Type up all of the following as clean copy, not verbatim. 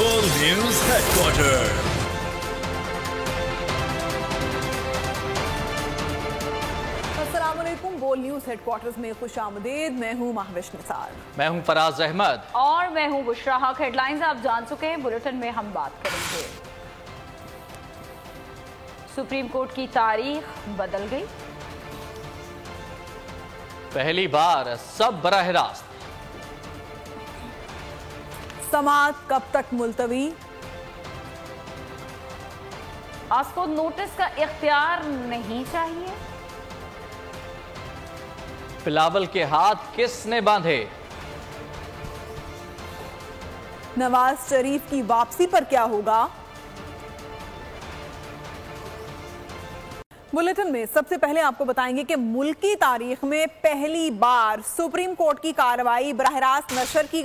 बोल news headquarter. अस्सलामुअलैकुम। बोल न्यूज हेडक्वार्टर्स में खुशामदीद। मैं हूं महविश निसार। मैं हूं फराज अहमद और मैं हूं बुशरा हक। हेडलाइंस आप जान चुके हैं, बुलेटिन में हम बात करेंगे। सुप्रीम कोर्ट की तारीख बदल गई। पहली बार सब बराह रास्त। समाअत कब तक मुलतवी। आपको नोटिस का इख्तियार नहीं चाहिए। बिलावल के हाथ किसने बांधे। नवाज शरीफ की वापसी पर क्या होगा। बुलेटिन में सबसे पहले आपको बताएंगे कि मुल्की तारीख में पहली बार सुप्रीम कोर्ट की कार्रवाई बराह रास्त नशर की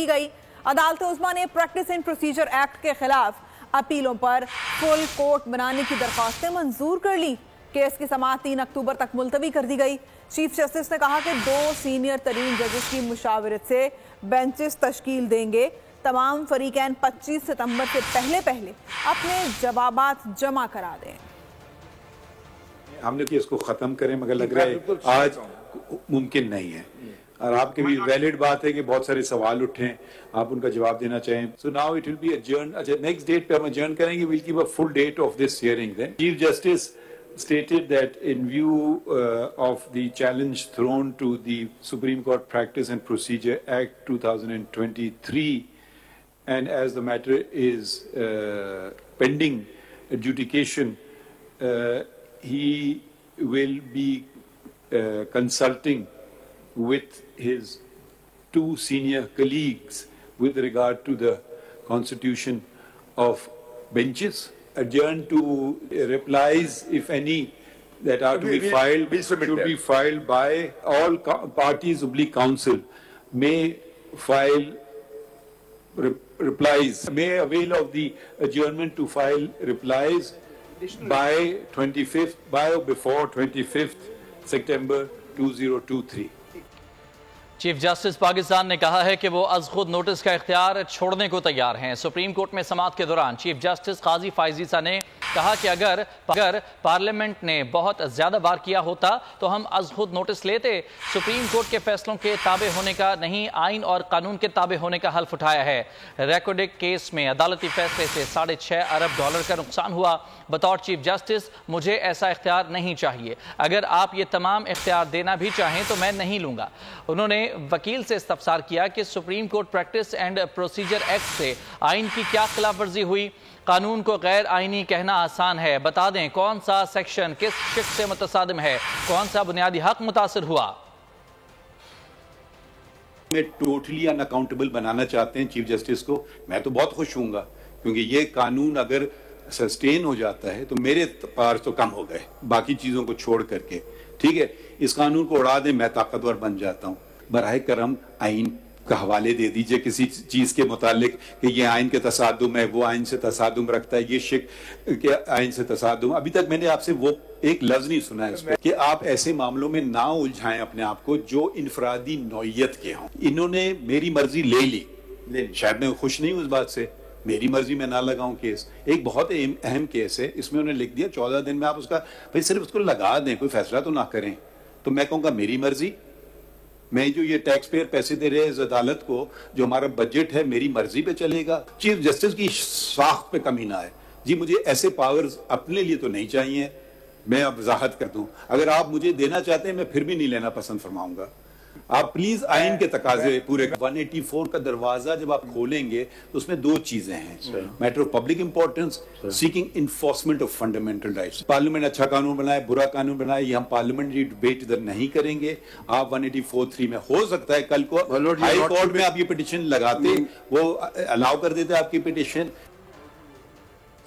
गई। अदालत उस्मा ने प्रैक्टिस एंड प्रोसीजर एक्ट के खिलाफ अपीलों पर फुल कोर्ट बनाने की दरख्वास्तें मंजूर कर ली। केस की समाअत 3 अक्टूबर तक मुलतवी कर दी गई। चीफ जस्टिस ने कहा कि 2 सीनियर तरीन जजेस की मुशावरत से बेंचेस तश्कील देंगे। तमाम फरीकैन 25 सितंबर से पहले अपने जवाबात जमा करा दें। हमने कि इसको खत्म करें, मगर लग रहा है आज मुमकिन नहीं है। और आपके भी वैलिड बात है कि बहुत सारे सवाल उठे, आप उनका जवाब देना चाहें। So now it will be adjourn. अच्छा, नेक्स्ट डेट पे हम अडजर्न करेंगे। Will keep a full date of this hearing. Then chief justice stated that in view of the challenge thrown to the Supreme Court Practice and Procedure Act 2023, and as the matter is pending adjudication, he will be consulting with his 2 senior colleagues with regard to the constitution of benches. Adjourn to replies, if any, that are to be filed, should be filed by all parties. Council may file replies, may avail of the adjournment to file replies by 25th, by or before 25th September 2023. Chief justice Pakistan ने कहा है कि वो अज खुद notice का इख्तियार छोड़ने को तैयार हैं। सुप्रीम कोर्ट में समाअत के दौरान चीफ जस्टिस काजी फाइजीसा ने कहा कि अगर पार्लियामेंट ने बहुत ज्यादा बार किया होता तो हम अज खुद नोटिस लेते। सुप्रीम कोर्ट के फैसलों के ताबे होने का नहीं, आइन और कानून के ताबे होने का हल्फ उठाया है। रेकॉर्डिक केस में अदालती फैसले से $6.5 अरब का नुकसान हुआ। बतौर चीफ जस्टिस मुझे ऐसा इख्तियार नहीं चाहिए। अगर आप ये तमाम इख्तियार देना भी चाहें तो मैं नहीं लूंगा। उन्होंने वकील से इस्तफसार किया कि supreme court practice and procedure act से आइन की क्या खिलाफ वर्जी हुई। कानून को गैर आइनी कहना आसान है, बता दें कौन सा सेक्शन किस शिक्ष से मुतसादिम है, कौन सा बुनियादी हक मुतासिर हुआ। में टोटली अनअकाउंटेबल बनाना चाहते हैं चीफ जस्टिस को। मैं तो बहुत खुश हूँगा, क्योंकि ये कानून अगर सस्टेन हो जाता है तो मेरे पार तो कम हो गए बाकी चीजों को छोड़ करके। ठीक है, इस कानून को उड़ा दे, मैं ताकतवर बन जाता हूँ। बराए करम आइन का हवाले दे दीजिए किसी चीज के मुतालिक कि ये आइन के तसादुम है, वो आइन से तसादुम रखता है, ये शिक के आइन से तसादुम। अभी तक मैंने आपसे वो एक लफ्ज नहीं सुना है इसमें कि आप ऐसे मामलों में ना उलझाएं अपने आप को जो इनफरादी नौयत के हों। इन्होंने मेरी मर्जी ले ली, शायद मैं खुश नहीं हूं इस बात से। मेरी मर्जी में ना लगाऊं केस, एक बहुत अहम केस है, इसमें उन्होंने लिख दिया 14 दिन में आप उसका भाई सिर्फ उसको लगा दें, कोई फैसला तो ना करें। तो मैं कहूँगा मेरी मर्जी, मैं जो ये टैक्स पेयर पैसे दे रहे हैं इस अदालत को, जो हमारा बजट है, मेरी मर्जी पे चलेगा। चीफ जस्टिस की साख्त पे कमी ना है। जी मुझे ऐसे पावर्स अपने लिए तो नहीं चाहिए। मैं अब वजाहत कर दूं, अगर आप मुझे देना चाहते हैं मैं फिर भी नहीं लेना पसंद फरमाऊंगा। आप प्लीज आइन के तकाजे पूरे 184 का दरवाजा जब आप खोलेंगे तो उसमें 2 चीजें हैं, matter of public importance, seeking enforcement of fundamental rights. Parliament अच्छा कानून बनाए, बुरा कानून बनाए, ये हम पार्लियामेंट्री डिबेट इधर नहीं करेंगे। आप 184(3) में हो सकता है कल को हाई कोर्ट में आप ये पिटीशन लगाते, वो अलाउ कर देते आपकी पिटीशन।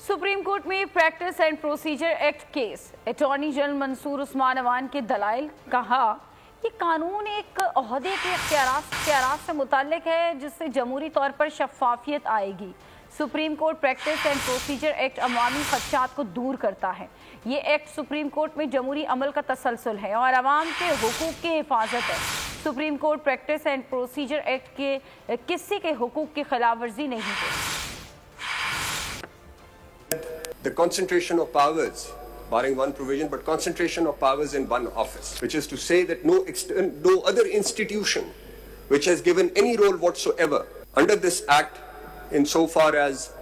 सुप्रीम कोर्ट में practice and procedure act case, attorney general Mansoor Usman Awan के दलाइल। कहा ये कानून एक ओहदे के इख्तियारात से मुताल्लिक है जिससे जमहूरी तौर पर शफाफियत आएगी। Supreme court practice and procedure act अवामी खदशात को दूर करता है। ये एक्ट सुप्रीम कोर्ट में जमहूरी अमल का तसलसल है और अवाम के हुकूक की हिफाजत है। Supreme court practice and procedure act के किसी के हुकूक की खिलाफ वर्जी नहीं है। the concentration of powers, barring one provision, but concentration of powers in one office, which is to say that no other institution which has given any role whatsoever under this act insofar as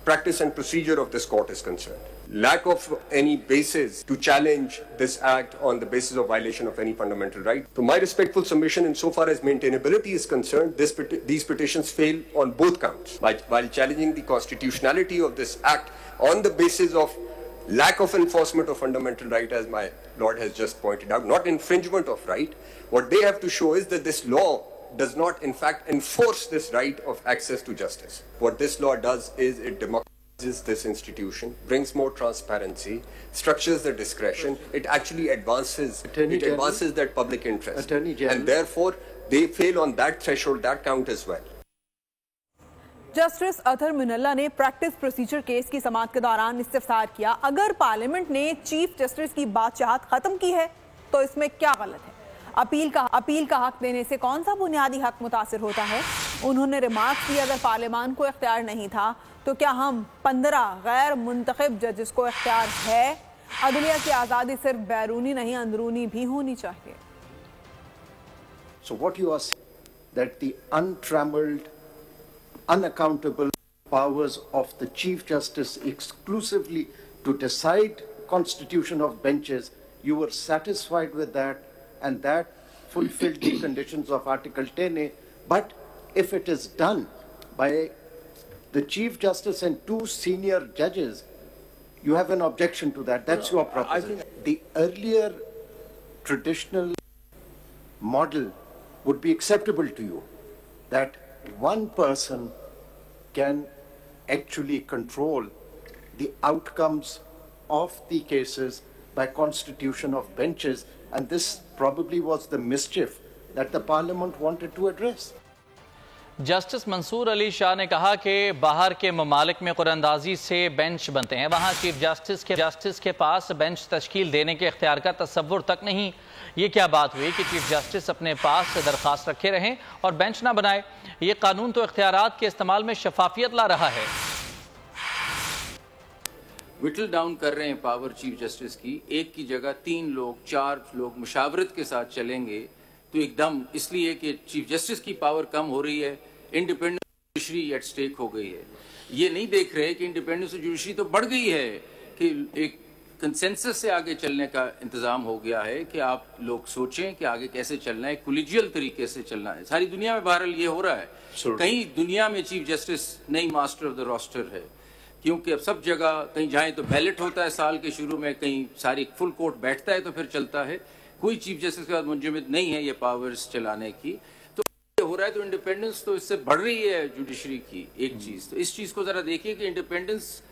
practice and procedure of this court is concerned. Lack of any basis to challenge this act on the basis of violation of any fundamental right. So my respectful submission insofar as maintainability is concerned, these petitions fail on both counts. While challenging the constitutionality of this act on the basis of lack of enforcement of fundamental right, as my Lord has just pointed out, not infringement of right, what they have to show is that this law does not in fact enforce this right of access to justice. What this law does is it democratizes this institution, brings more transparency, structures the discretion, it actually advances that public interest. And therefore, they fail on that threshold, that count as well. Justice Athar Minallah ने practice procedure case की समाअत के दौरान इस्तिफसार किया, अगर parliament ने chief justice की बादशाहत खत्म की है तो इसमें क्या गलत है? अपील का हक देने से कौन सा बुनियादी हक मुतासिर होता है? उन्होंने रिमार्क किया, अगर पार्लियामान को इख्तियार नहीं था तो क्या हम 15 गैर मुंतखब जजेस को इख्तियार है? अदलिया की आज़ादी सिर्फ बैरूनी नहीं अंदरूनी भी होनी चाहिए. So what you are saying, that the untrammeled, unaccountable powers of the Chief Justice exclusively to decide constitution of benches, you were satisfied with that, and that fulfilled the conditions of Article 10A. But if it is done by the Chief Justice and 2 senior judges, you have an objection to that. That's your proposition. The earlier traditional model would be acceptable to you, that one person can actually control the outcomes of the cases by constitution of benches, and this probably was the mischief that the parliament wanted to address. Justice Mansoor Ali Shah ने कहा कि बाहर के ममालिक में कुरानंदाजी से bench बनते हैं, वहाँ चीफ जस्टिस के पास बेंच तश्कील देने के इख्तियार का तसव्वुर तक नहीं. ये क्या बात हुई कि चीफ जस्टिस अपने पास दरख्वास्त रखे रहें और बेंच ना बनाए? ये कानून तो इख्तियारात के इस्तेमाल में शफाफियत ला रहा है. विटल डाउन कर रहे हैं पावर चीफ जस्टिस की. एक की जगह 3 लोग 4 लोग मुशावरत के साथ चलेंगे तो एकदम, इसलिए कि चीफ जस्टिस की पावर कम हो रही है, इंडिपेंडेंस जुडिशरी एट स्टेक हो गई है. ये नहीं देख रहे कि इंडिपेंडेंस जुडिशरी तो बढ़ गई है, कि एक कंसेंसस से आगे चलने का इंतज़ाम हो गया है कि आप लोग सोचें कि आगे कैसे चलना है, कोलिजियल तरीके से चलना है. सारी दुनिया में बहरहाल ये हो रहा है. कहीं दुनिया में चीफ जस्टिस नहीं मास्टर ऑफ द रोस्टर है, क्योंकि अब सब जगह कहीं जाएं तो बैलेट होता है साल के शुरू में, कहीं सारी फुल कोर्ट बैठता है तो फिर चलता है. कोई चीफ जस्टिस के बाद मुंजमद नहीं है ये पावर्स चलाने की. तो ये हो रहा है तो इंडिपेंडेंस तो इससे बढ़ रही है जुडिशरी की. एक चीज़ तो इस चीज़ को ज़रा देखिए कि इंडिपेंडेंस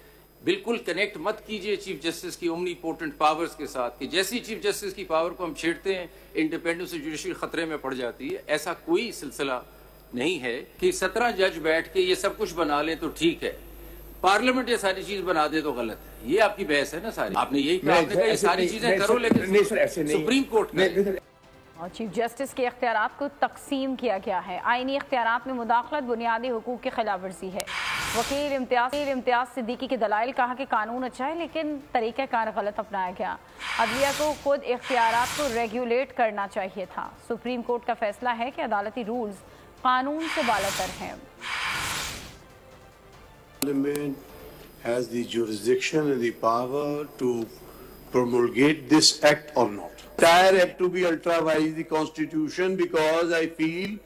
बिल्कुल कनेक्ट मत कीजिए चीफ जस्टिस की ओमनीपोटेंट पावर्स के साथ, कि जैसी चीफ जस्टिस की पावर को हम छेड़ते हैं इंडिपेंडेंस जुडिशरी खतरे में पड़ जाती है. ऐसा कोई सिलसिला नहीं है कि 17 जज बैठ के ये सब कुछ बना लें तो ठीक है, पार्लियामेंट ये सारी चीज बना दे तो गलत है. ये आपकी बहस है ना सारी. आपने यही कहा, आपने कहा ये सारी चीजें करो, लेकिन सुप्रीम कोर्ट ने और चीफ जस्टिस के इख्तियारात को तकसीम किया गया है. आईनी इख्तियारात में मुदाखलत बुनियादी हुकूक की खिलाफ वर्जी है. वकील इम्तियाज सिद्दीकी के दलाइल कहा कि कानून अच्छा है लेकिन तरीक़ाकार गलत अपनाया गया. अदलिया को खुद इख्तियारात को रेगुलेट करना चाहिए था. सुप्रीम कोर्ट का फैसला है कि अदालती रूल्स कानून से बालातर हैं. Parliament has the jurisdiction and the power to promulgate this act or not. Entire act to be ultra-vires the Constitution, because I feel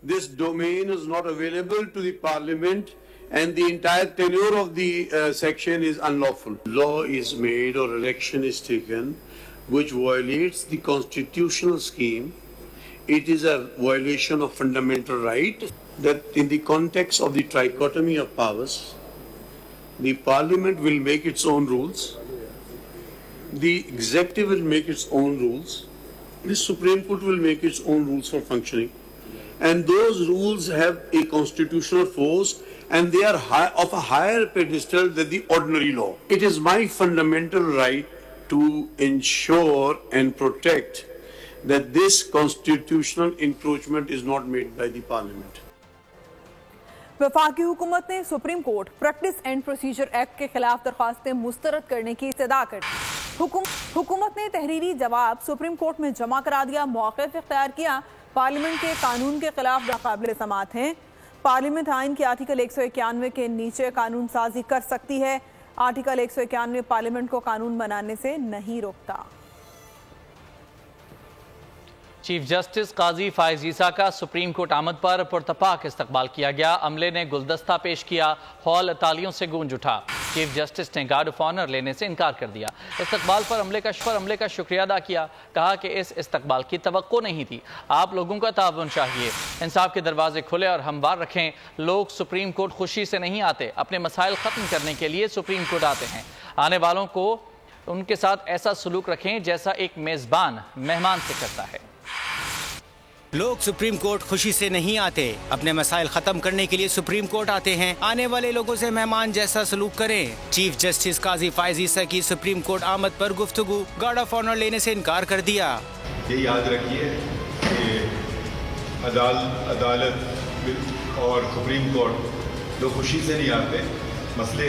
this domain is not available to the Parliament and the entire tenure of the section is unlawful. Law is made or election is taken which violates the constitutional scheme. It is a violation of fundamental right, that in the context of the trichotomy of powers, the Parliament will make its own rules, the Executive will make its own rules, the Supreme Court will make its own rules for functioning, and those rules have a constitutional force and they are of a higher pedestal than the ordinary law. It is my fundamental right to ensure and protect that this constitutional encroachment is not made by the Parliament. वफाकी हुकूमत ने supreme court practice and procedure act के खिलाफ दरख्वास्तें मुस्तरद करने की इस्तदा कर दी। हुकूमत ने तहरीरी जवाब सुप्रीम कोर्ट में जमा करा दिया, मौक़िफ़ इख्तियार किया। पार्लियामेंट के कानून के खिलाफ नाक़ाबिल समाअत हैं। पार्लियामेंट आइन के आर्टिकल 191 के नीचे कानून साजी कर सकती है। आर्टिकल 191 पार्लियामेंट को कानून बनाने से नहीं रोकता। चीफ जस्टिस काजी फाइज ईसा का सुप्रीम कोर्ट आमद पर पुरतपाक इस्तकबाल किया गया। अमले ने गुलदस्ता पेश किया, हॉल तालियों से गूंज उठा। चीफ जस्टिस ने गार्ड ऑफ ऑनर लेने से इनकार कर दिया। इस्तकबाल पर अमले का शुक्रिया अदा किया। कहा कि इस इस्तकबाल की तवक्को नहीं थी। आप लोगों का ताउन चाहिए, इंसाफ के दरवाजे खुले और हमवार रखें। लोग सुप्रीम कोर्ट खुशी से नहीं आते, अपने मसाइल ख़त्म करने के लिए सुप्रीम कोर्ट आते हैं। आने वालों को उनके साथ ऐसा सलूक रखें जैसा एक मेज़बान मेहमान से करता है। लोग सुप्रीम कोर्ट खुशी से नहीं आते, अपने मसाइल खत्म करने के लिए सुप्रीम कोर्ट आते हैं। आने वाले लोगों से मेहमान जैसा सलूक करें। चीफ जस्टिस काजी फाइज ईसा की सुप्रीम कोर्ट आमद पर गुफ्तगू, गार्ड ऑफ ऑनर लेने से इनकार कर दिया। ये याद रखिए कि अदालत और सुप्रीम कोर्ट लोग खुशी से नहीं आते, मसले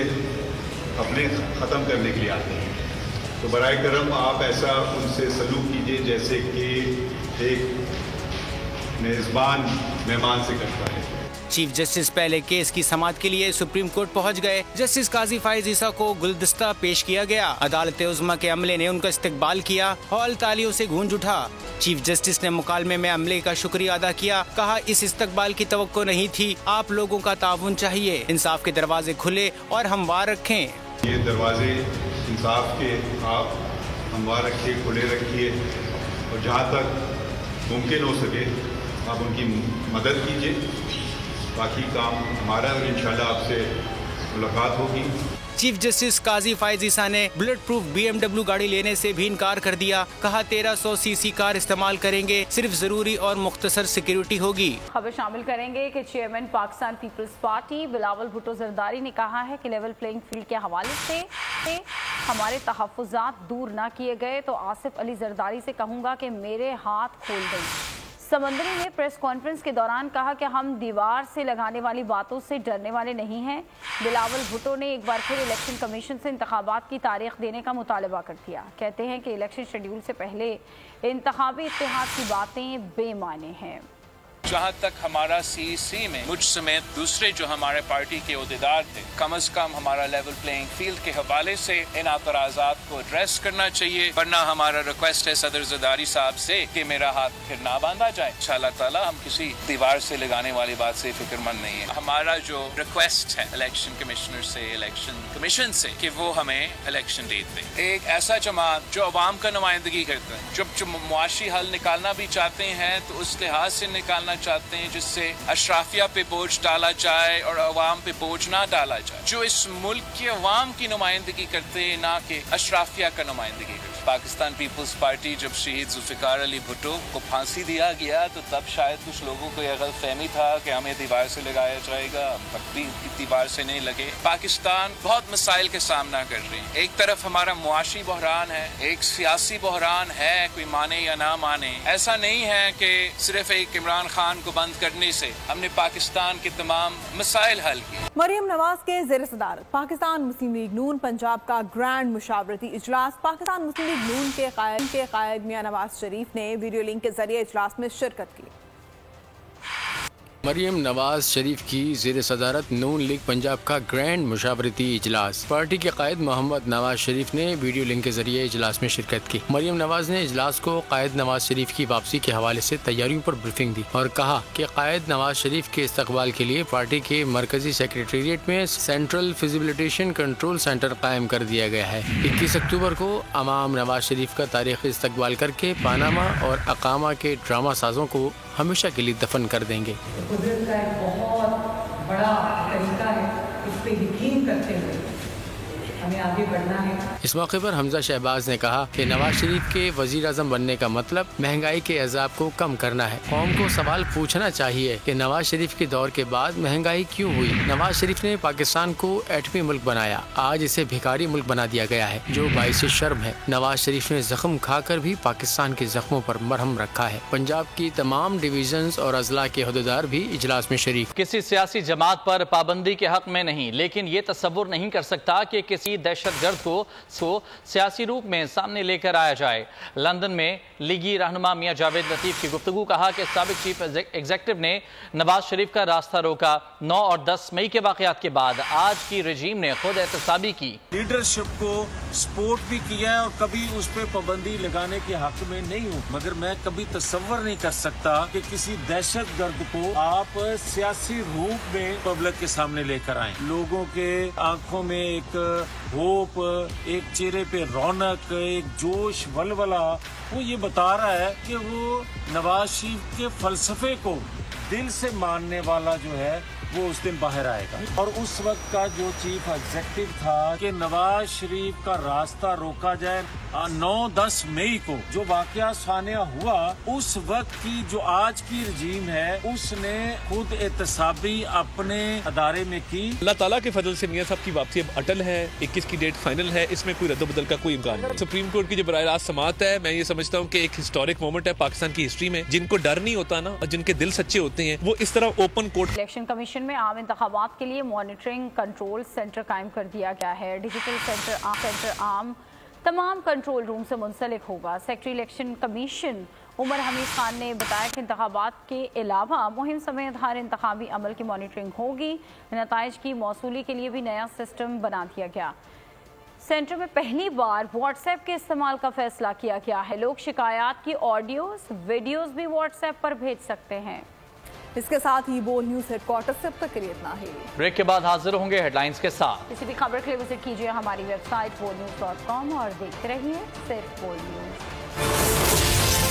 अपने ख़त्म करने के लिए आते हैं। तो बराए करम आप ऐसा उनसे सलूक कीजिए जैसे कि एक मेज़बान मेहमान से करता है। चीफ जस्टिस पहले केस की समाअत के लिए सुप्रीम कोर्ट पहुंच गए। जस्टिस काजी फाइज ईसा को गुलदस्ता पेश किया गया। अदालत उज़्मा के अमले ने उनका इस्तकबाल किया, हॉल तालियों से गूंज उठा। चीफ जस्टिस ने मुकालमे में अमले का शुक्रिया अदा किया। कहा इस इस्तकबाल की तवक्को नहीं थी, आप लोगों का ताउन चाहिए। इंसाफ के दरवाजे खुले और हमवार रखें। ये दरवाजे इंसाफ के आप हमवार रखिए, खुले रखिए और जहाँ तक मुमकिन हो सके आप उनकी मदद कीजिए। बाकी काम हमारा और इंशाल्लाह आपसे मुलाकात होगी। चीफ जस्टिस काजी फाइज ईसा ने बुलेट प्रूफ BMW गाड़ी लेने से भी इनकार कर दिया। कहा 1300 सीसी कार इस्तेमाल करेंगे, सिर्फ जरूरी और मुख्तसर सिक्योरिटी होगी। खबर शामिल करेंगे कि chairman Pakistan Peoples Party Bilawal Bhutto Zardari ने कहा है कि लेवल प्लेइंग फील्ड के हवाले से हमारे तहफ़्फ़ुज़ात दूर न किए गए तो आसिफ अली जरदारी से कहूँगा कि मेरे हाथ खोल दें। समंदरी ने प्रेस कॉन्फ्रेंस के दौरान कहा कि हम दीवार से लगाने वाली बातों से डरने वाले नहीं हैं। बिलावल भुट्टो ने एक बार फिर इलेक्शन कमीशन से इंतखाबात की तारीख देने का मुतालबा कर दिया। कहते हैं कि इलेक्शन शेड्यूल से पहले इंतखाबी इत्तेहाद की बातें बेमाने हैं। जहाँ तक हमारा CEC में मुझ समेत दूसरे जो हमारे पार्टी के ओहदेदार थे, कम अज कम हमारा लेवल प्लेइंग फील्ड के हवाले से इन एतराज़ात को एड्रेस करना चाहिए, वरना हमारा रिक्वेस्ट है सदर जरदारी साहब से कि मेरा हाथ फिर ना बांधा जाए। इंशाअल्लाह ताला हम किसी दीवार से लगाने वाली बात से फिक्रमंद नहीं है। हमारा जो रिक्वेस्ट है इलेक्शन कमिश्नर से, इलेक्शन कमीशन से, कि वो हमें इलेक्शन डेट दे। एक ऐसा जमात जो अवाम का नुमाइंदगी करता है, जो मुआशी हल निकालना भी चाहते हैं तो उस लिहाज से निकालना चाहते हैं जिससे अशराफिया पे बोझ डाला जाए और अवाम पे बोझ ना डाला जाए, जो इस मुल्क के अवाम की नुमाइंदगी करते हैं, ना कि अशराफिया का नुमाइंदगी करते। पाकिस्तान पीपल्स पार्टी जब शहीद जुल्फ़िकार अली भुट्टो को फांसी दिया गया तो तब शायद कुछ लोगों को यह गलतफहमी था कि हमें दीवार से लगाया जाएगा, भी दीवार से नहीं लगे। पाकिस्तान बहुत मसाइल के सामना कर रही है। एक तरफ हमारा मुआशी बहरान है, एक सियासी बहरान है, कोई माने या ना माने। ऐसा नहीं है कि सिर्फ एक इमरान खान को बंद करने से हमने पाकिस्तान के तमाम मसाइल हल किए। मरियम नवाज के ज़ेर सदारत पाकिस्तान मुस्लिम लीग नून पंजाब का ग्रैंड मुशावरती इजलास। पाकिस्तान मुस्लिम लीग नून के कायद मियां नवाज शरीफ ने वीडियो लिंक के जरिए इजलास में शिरकत की। मरियम नवाज शरीफ की ज़ेर सदारत नून लीग पंजाब का ग्रैंड मुशावरती इजलास। पार्टी के कायद मोहम्मद नवाज शरीफ ने वीडियो लिंक के जरिए इजलास में शिरकत की। मरियम नवाज ने इजलास को कायद नवाज शरीफ की वापसी के हवाले से तैयारियों पर ब्रीफिंग दी और कहा कि कायद नवाज शरीफ के इस्तकबाल के लिए पार्टी के मरकजी सेक्रेटेरिएट में सेंट्रल फिजिबिलिटेशन कंट्रोल सेंटर कायम कर दिया गया है। 21 अक्टूबर को अमाम नवाज शरीफ का तारीखी इस्तकबाल करके पानामा और अकामा के ड्रामा साजों को हमेशा के लिए दफन कर देंगे। कुदरत का एक बहुत बड़ा तरीका है, इस पे यकीन करते हुए हमें आगे बढ़ना है। इस मौके पर हमजा शहबाज ने कहा कि नवाज शरीफ के वजीर आज़म बनने का मतलब महंगाई के अजाब को कम करना है। कौम को सवाल पूछना चाहिए कि नवाज शरीफ के दौर के बाद महंगाई क्यों हुई। नवाज शरीफ ने पाकिस्तान को एटमी मुल्क बनाया, आज इसे भिखारी मुल्क बना दिया गया है, जो बाइस शर्म है। नवाज शरीफ ने जख्म खाकर भी पाकिस्तान के जख्मों पर मरहम रखा है। पंजाब की तमाम डिवीजन्स और अजला के अहदेदार भी इजलास में शरीक। किसी सियासी जमात पर पाबंदी के हक में नहीं, लेकिन ये तस्वुर नहीं कर सकता कि किसी दहशतगर्द को सियासी रूप में सामने लेकर आया जाए। लंदन में लीगी रहनुमा मियां जावेद लतीफ की गुफ्तगू, कहा कि साबिक चीफ एग्जीक्यूटिव ने नवाज शरीफ का रास्ता रोका। 9 और 10 मई के वाक़यात के बाद आज की रजीम ने खुद एहतसाबी की। लीडरशिप को सपोर्ट भी किया है और कभी उस पर पाबंदी लगाने के हक में नहीं हूँ, मगर मैं कभी तस्वर नहीं कर सकता कि किसी दहशतगर्द को आप सियासी रूप में पब्लिक के सामने लेकर आए। लोगों के आंखों में एक होप, एक चेहरे पे रौनक, एक जोश वलवला, वो ये बता रहा है कि वो नवाज शरीफ के फलसफे को दिल से मानने वाला जो है वो उस दिन बाहर आएगा। और उस वक्त का जो चीफ एग्जीक्यूटिव था कि नवाज शरीफ का रास्ता रोका जाए, 9-10 मई को जो वाकया सानिया हुआ, उस वक्त की जो आज की रजीम है उसने खुद एहतसाबी अपने अदारे में की। अल्लाह ताला के फजल से मियां साहब की वापसी अब अटल है। 21 की डेट फाइनल है, इसमें कोई रद्द-बदल का कोई इम्कान नहीं। सुप्रीम कोर्ट की जो बराह रास्त समाअत है, मैं ये समझता हूँ कि एक हिस्टोरिक मोमेंट है पाकिस्तान की हिस्ट्री में। जिनको डर नहीं होता ना और जिनके दिल सच्चे होते हैं, वो इस तरह ओपन कोर्ट। इलेक्शन कमीशन में आम इंतखाबात के लिए मॉनिटरिंग कंट्रोल सेंटर कायम कर दिया गया है। डिजिटल सेंटर आम तमाम कंट्रोल रूम से मुंसलिक होगा। Secretary election commission Umar Hameed Khan ने बताया कि इंतखाबात के अलावा मुहिम समेत हर इंतखाबी अमल की मॉनिटरिंग होगी। नताइज की मौसूली के लिए भी नया सिस्टम बना दिया गया। सेंटर में पहली बार व्हाट्सएप के इस्तेमाल का फैसला किया गया है। लोग शिकायत की ऑडियोज वीडियोज भी व्हाट्सएप पर भेज सकते हैं। इसके साथ ही बोल न्यूज हेडक्वार्टर से अब तक के लिए इतना ही। ब्रेक के बाद हाजिर होंगे हेडलाइंस के साथ। किसी भी खबर के लिए विजिट कीजिए हमारी वेबसाइट boldnews.com और देखते रहिए सिर्फ bold news.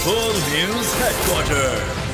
Bold news headquarter.